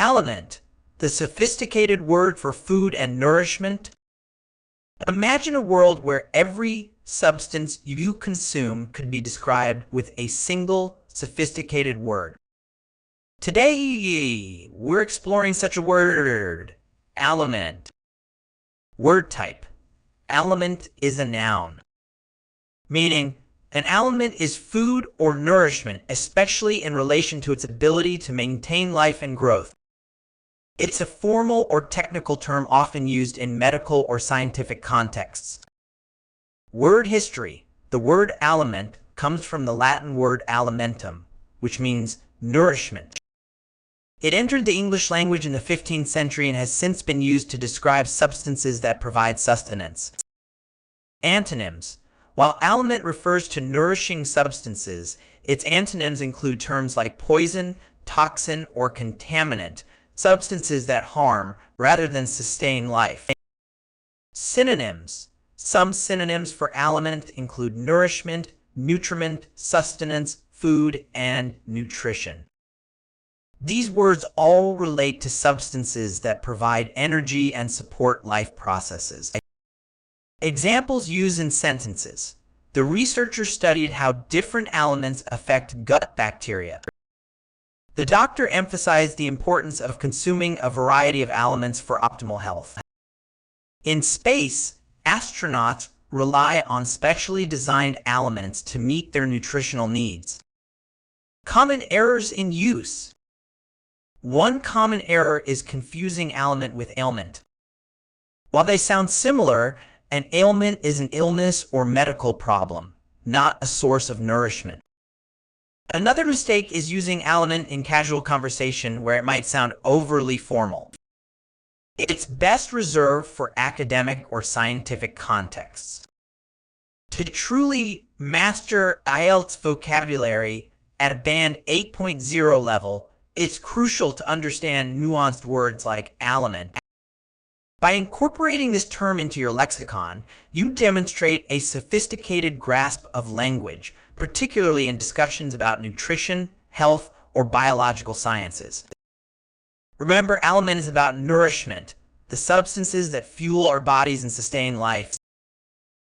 Aliment, the sophisticated word for food and nourishment. Imagine a world where every substance you consume could be described with a single sophisticated word. Today, we're exploring such a word, aliment. Word type. Aliment is a noun, meaning an aliment is food or nourishment, especially in relation to its ability to maintain life and growth. It's a formal or technical term often used in medical or scientific contexts. Word history. The word aliment comes from the Latin word alimentum, which means nourishment. It entered the English language in the 15th century and has since been used to describe substances that provide sustenance. Antonyms. While aliment refers to nourishing substances, its antonyms include terms like poison, toxin, or contaminant, substances that harm rather than sustain life. Synonyms. Some synonyms for aliment include nourishment, nutriment, sustenance, food, and nutrition. These words all relate to substances that provide energy and support life processes. Examples used in sentences. The researchers studied how different aliments affect gut bacteria. The doctor emphasized the importance of consuming a variety of aliments for optimal health. In space, astronauts rely on specially designed aliments to meet their nutritional needs. Common errors in use. One common error is confusing aliment with ailment. While they sound similar, an ailment is an illness or medical problem, not a source of nourishment. Another mistake is using aliment in casual conversation where it might sound overly formal. It's best reserved for academic or scientific contexts. To truly master IELTS vocabulary at a band 8.0 level, it's crucial to understand nuanced words like aliment. By incorporating this term into your lexicon, you demonstrate a sophisticated grasp of language, particularly in discussions about nutrition, health, or biological sciences. Remember, aliment is about nourishment, the substances that fuel our bodies and sustain life.